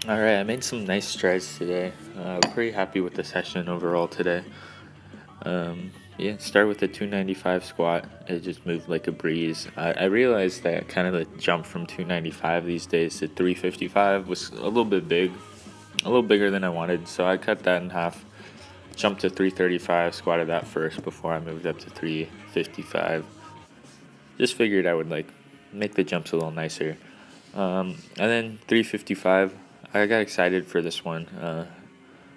All right, I made some nice strides today. Pretty happy with the session overall today. Yeah, start with the 295 squat. It just moved like a breeze. I realized that kind of the jump from 295 these days to 355 was a little bit big, a little bigger than I wanted. So I cut that in half. Jumped to 335, squatted that first before I moved up to 355. Just figured I would like make the jumps a little nicer. And then 355, I got excited for this one.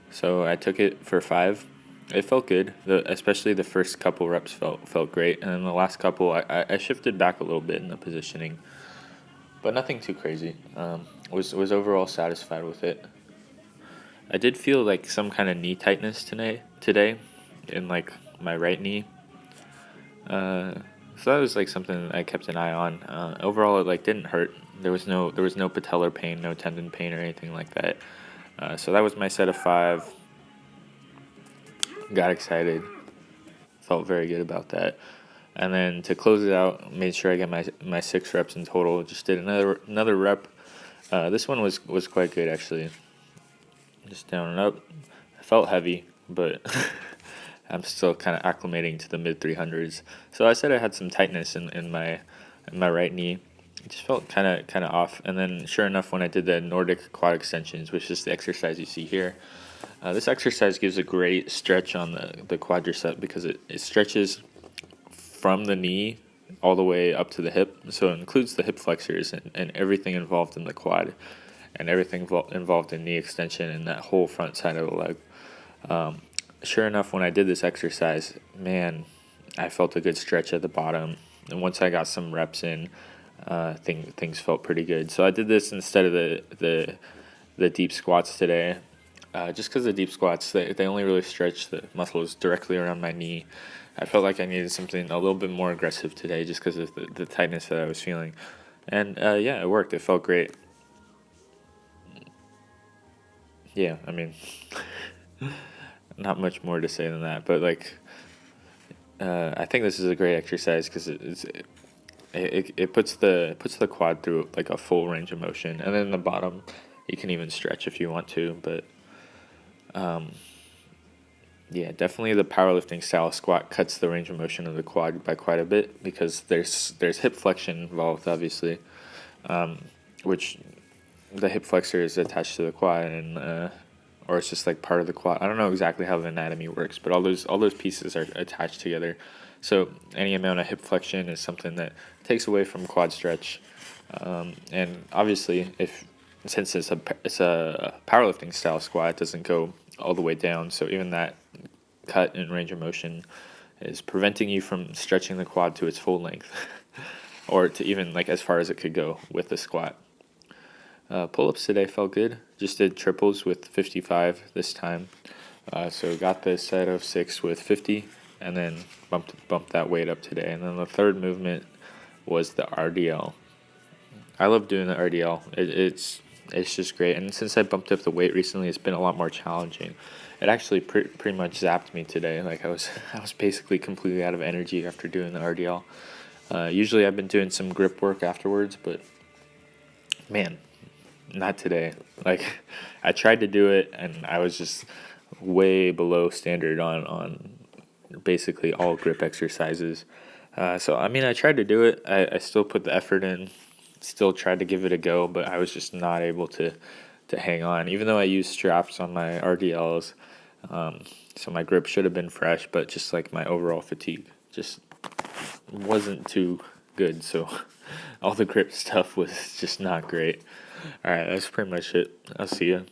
So I took it for 5. It felt good, especially the first couple reps felt great, and then the last couple I shifted back a little bit in the positioning, but nothing too crazy. Was overall satisfied with it. I did feel like some kind of knee tightness today, in like my right knee. Uh, so that was like something I kept an eye on. Overall, it like didn't hurt. There was no patellar pain, no tendon pain or anything like that. So that was my set of 5. Got excited. Felt very good about that. And then to close it out, made sure I get my 6 reps in total. Just did another rep. This one was quite good actually. Just down and up. I felt heavy, but I'm still kind of acclimating to the mid 300s. So I said I had some tightness in my right knee. It just felt kind of off. And then sure enough, when I did the Nordic quad extensions, which is the exercise you see here, this exercise gives a great stretch on the quadricep because it stretches from the knee all the way up to the hip. So it includes the hip flexors and everything involved in the quad and everything involved in knee extension and that whole front side of the leg. Sure enough, when I did this exercise, man, I felt a good stretch at the bottom. And once I got some reps in, things felt pretty good. So I did this instead of the deep squats today. Just because the deep squats, they only really stretch the muscles directly around my knee. I felt like I needed something a little bit more aggressive today just because of the tightness that I was feeling. And yeah, it worked. It felt great. Yeah, I mean, not much more to say than that. But like, I think this is a great exercise because it puts the quad through like a full range of motion, and then the bottom, you can even stretch if you want to. But yeah, definitely the powerlifting style squat cuts the range of motion of the quad by quite a bit because there's hip flexion involved, obviously, which the hip flexor is attached to the quad and or it's just like part of the quad. I don't know exactly how the anatomy works, but all those pieces are attached together. So any amount of hip flexion is something that takes away from quad stretch, and obviously if since it's a powerlifting style squat, it doesn't go all the way down. So even that cut in range of motion is preventing you from stretching the quad to its full length, or to even like as far as it could go with the squat. Pull-ups today felt good. Just did triples with 55 this time. So got the set of 6 with 50, and then bumped that weight up today. And then the third movement was the RDL. I love doing the RDL. It's just great. And since I bumped up the weight recently, it's been a lot more challenging. It actually pretty much zapped me today. Like I was I was basically completely out of energy after doing the RDL. Usually I've been doing some grip work afterwards, but man, not today. Like I tried to do it and I was just way below standard on basically all grip exercises. So I mean I tried to do it. I still put the effort in, still tried to give it a go, but I was just not able to hang on. Even though I used straps on my RDLs, so my grip should have been fresh, but just like my overall fatigue just wasn't too good. So all the grip stuff was just not great. All right, that's pretty much it. I'll see you.